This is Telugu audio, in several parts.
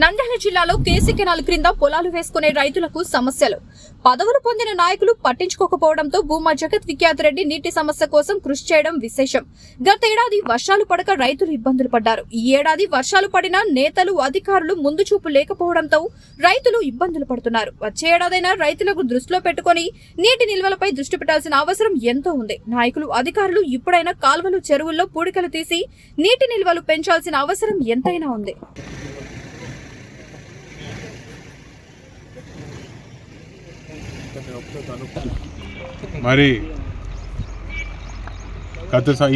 నంద్యాల జిల్లాలో కేసీ కెనాల్ క్రింద పొలాలు వేసుకునే రైతులకు సమస్యలు. పదవులు పొందిన నాయకులు పట్టించుకోకపోవడంతో భూమా జగత్ విఖ్యాత్ రెడ్డి నీటి సమస్య కోసం కృషి చేయడం విశేషం. గత ఏడాది వర్షాలు పడక రైతులు ఇబ్బందులు పడ్డారు. ఈ ఏడాది వర్షాలు పడినా నేతలు అధికారులు ముందు చూపు లేకపోవడంతో రైతులు ఇబ్బందులు పడుతున్నారు. వచ్చే ఏడాదైనా రైతులకు దృష్టిలో పెట్టుకుని నీటి నిల్వలపై దృష్టి పెట్టాల్సిన అవసరం ఎంతో ఉంది. నాయకులు అధికారులు ఇప్పుడైనా కాల్వలు చెరువుల్లో పూడికలు తీసి నీటి నిల్వలు పెంచాల్సిన అవసరం ఎంతైనా ఉంది. మరి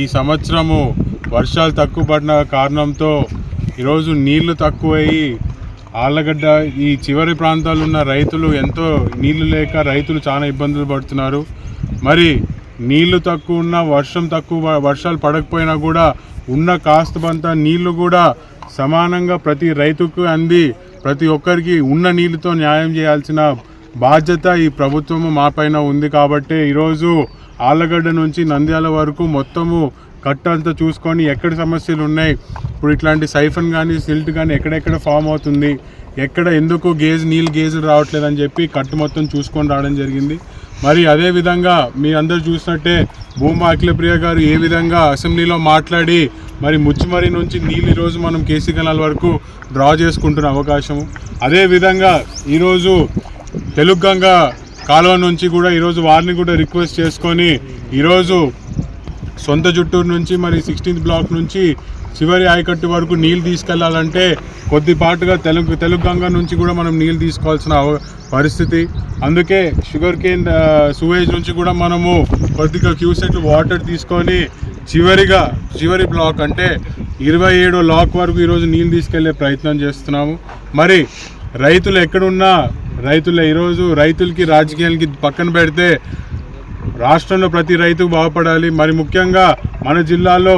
ఈ సంవత్సరము వర్షాలు తక్కువ పడిన కారణంతో ఈరోజు నీళ్లు తక్కువయ్యి ఆళ్ళగడ్డ ఈ చివరి ప్రాంతాల్లో ఉన్న రైతులు ఎంతో నీళ్లు లేక రైతులు చాలా ఇబ్బందులు పడుతున్నారు. మరి నీళ్లు తక్కువ ఉన్న వర్షాలు పడకపోయినా కూడా ఉన్న కాస్తంత నీళ్లు కూడా సమానంగా ప్రతి రైతుకు అంది ప్రతి ఒక్కరికి ఉన్న నీళ్ళతో న్యాయం చేయాల్సిన బాధ్యత ఈ ప్రభుత్వము మా పైన ఉంది. కాబట్టి ఈరోజు ఆళ్ళగడ్డ నుంచి నంద్యాల వరకు మొత్తము కట్టంతా చూసుకొని ఎక్కడ సమస్యలు ఉన్నాయి, ఇప్పుడు ఇట్లాంటి సైఫన్ కానీ సిల్ట్ కానీ ఎక్కడెక్కడ ఫామ్ అవుతుంది, ఎక్కడ ఎందుకు నీళ్ళు గేజులు రావట్లేదని చెప్పి కట్టు మొత్తం చూసుకొని రావడం జరిగింది. మరి అదేవిధంగా మీ అందరు చూసినట్టే భూమా అఖిలప్రియ గారు ఏ విధంగా అసెంబ్లీలో మాట్లాడి మరి ముచ్చిమరి నుంచి నీళ్ళు ఈరోజు మనం కేసీ కెనాల్ వరకు డ్రా చేసుకుంటున్న అవకాశము. అదేవిధంగా ఈరోజు తెలుగంగా కాలువ నుంచి కూడా ఈరోజు వారిని కూడా రిక్వెస్ట్ చేసుకొని ఈరోజు సొంత జుట్టూరు నుంచి మరి 16th బ్లాక్ నుంచి చివరి ఆయకట్టు వరకు నీళ్ళు తీసుకెళ్లాలంటే కొద్దిపాటుగా తెలుగంగా నుంచి కూడా మనం నీళ్ళు తీసుకోవాల్సిన పరిస్థితి. అందుకే షుగర్ కేన్ సూవేజ్ నుంచి కూడా మనము కొద్దిగా క్యూసెట్లు వాటర్ తీసుకొని చివరి బ్లాక్ అంటే 27వ బ్లాక్ వరకు ఈరోజు నీళ్ళు తీసుకెళ్లే ప్రయత్నం చేస్తున్నాము. మరి రైతులు ఎక్కడున్నా ఈరోజు రైతులకి రాజకీయాలకి పక్కన పెడితే రాష్ట్రంలో ప్రతి రైతుకు బాగుపడాలి. మరి ముఖ్యంగా మన జిల్లాలో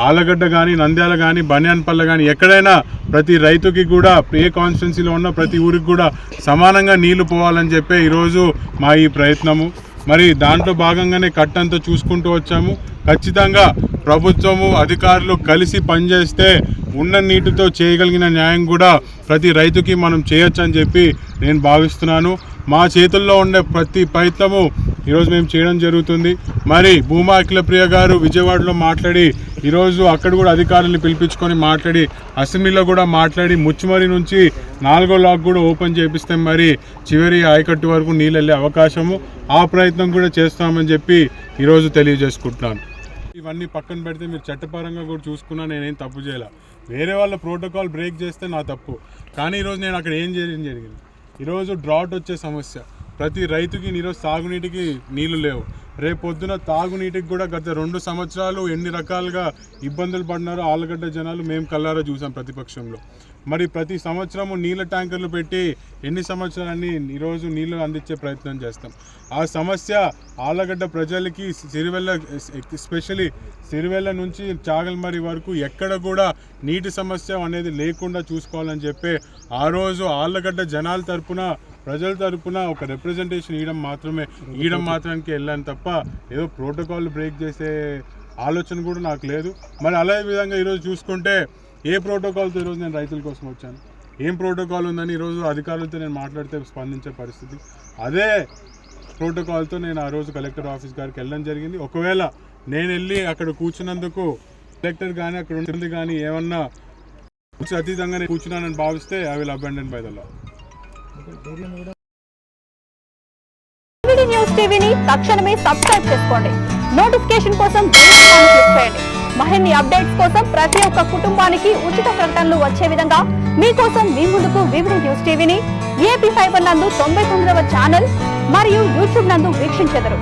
ఆళ్ళగడ్డ కానీ నంద్యాల కానీ బనియాన్పల్లె కానీ ఎక్కడైనా ప్రతి రైతుకి కూడా ఏ కాన్స్టిట్యున్సీలో ఉన్న ప్రతి ఊరికి కూడా సమానంగా నీళ్లు పోవాలని చెప్పే ఈరోజు మా ఈ ప్రయత్నము. మరి దాంట్లో భాగంగానే కట్టంతా చూసుకుంటూ వచ్చాము. ఖచ్చితంగా ప్రభుత్వము అధికారులు కలిసి పనిచేస్తే ఉన్న నీటితో చేయగలిగిన న్యాయం కూడా ప్రతి రైతుకి మనం చేయొచ్చు అని చెప్పి నేను భావిస్తున్నాను. మా చేతుల్లో ఉండే ప్రతి ప్రయత్నము ఈరోజు మేము చేయడం జరుగుతుంది. మరి భూమా అఖిలప్రియ గారు విజయవాడలో మాట్లాడి ఈరోజు అక్కడ కూడా అధికారులను పిలిపించుకొని మాట్లాడి అసెంబ్లీలో కూడా మాట్లాడి ముచ్చిమరి నుంచి 4వ బ్లాక్ కూడా ఓపెన్ చేపిస్తే మరి చివరి ఆయకట్టు వరకు నీళ్ళు వెళ్ళే అవకాశము ఆ ప్రయత్నం కూడా చేస్తామని చెప్పి ఈరోజు తెలియజేసుకుంటున్నాను. ఇవన్నీ పక్కన పెడితే మీరు చట్టపరంగా కూడా చూసుకున్నా నేనేం తప్పు చేయాల. వేరే వాళ్ళ ప్రోటోకాల్ బ్రేక్ చేస్తే నా తప్పు. కానీ ఈరోజు నేను అక్కడ ఏం జరిగింది, ఈరోజు డ్రాట్ వచ్చే సమస్య, ప్రతి రైతుకి ఈరోజు సాగునీటికి నీళ్లు లేవు. రేపొద్దున తాగునీటికి కూడా గత 2 సంవత్సరాలు ఎన్ని రకాలుగా ఇబ్బందులు పడినారో ఆళ్ళగడ్డ జనాలు మేము కల్లారా చూసాం ప్రతిపక్షంలో. మరి ప్రతి సంవత్సరము నీళ్ళ ట్యాంకర్లు పెట్టి ఎన్ని సంవత్సరాలన్నీ ఈరోజు నీళ్లు అందించే ప్రయత్నం చేస్తాం. ఆ సమస్య ఆళ్ళగడ్డ ప్రజలకి ఎస్పెషలీ సిరివెల్ల నుంచి చాగల్మరి వరకు ఎక్కడ కూడా నీటి సమస్య అనేది లేకుండా చూసుకోవాలని చెప్పి ఆ రోజు ఆళ్ళగడ్డ జనాల తరపున ప్రజల తరపున ఒక రిప్రజెంటేషన్ ఇవ్వడం మాత్రానికి వెళ్ళాను తప్ప ఏదో ప్రోటోకాల్ బ్రేక్ చేసే ఆలోచన కూడా నాకు లేదు. మరి అదే విధంగా ఈరోజు చూసుకుంటే ఏ ప్రోటోకాల్తో ఈరోజు నేను రైతుల కోసం వచ్చాను, ఏం ప్రోటోకాల్ ఉందని ఈరోజు అధికారులతో నేను మాట్లాడితే స్పందించే పరిస్థితి. అదే ప్రోటోకాల్తో నేను ఆ రోజు కలెక్టర్ ఆఫీస్ గారికి వెళ్ళడం జరిగింది. ఒకవేళ నేను వెళ్ళి అక్కడ కూర్చున్నందుకు కలెక్టర్ కానీ అక్కడ ఉంటుంది కానీ ఏమన్నా అతీతంగా నేను కూర్చున్నానని భావిస్తే I will abandon by the law. News టీవీని తక్షణమే సబ్స్క్రైబ్ చేసుకోండి. నోటిఫికేషన్ కోసం బెల్ ఐకాన్ క్లిక్ చేయండి. మరిన్ని అప్డేట్స్ కోసం ప్రతి ఒక్క కుటుంబానికి ఉచిత ప్రకటనలు వచ్చే విధంగా మీకోసం మీ ముందుకు వివిధ న్యూస్ టీవీని AP5 నందు 99వ ఛానల్ మరియు యూట్యూబ్ నందు వీక్షించెదరు.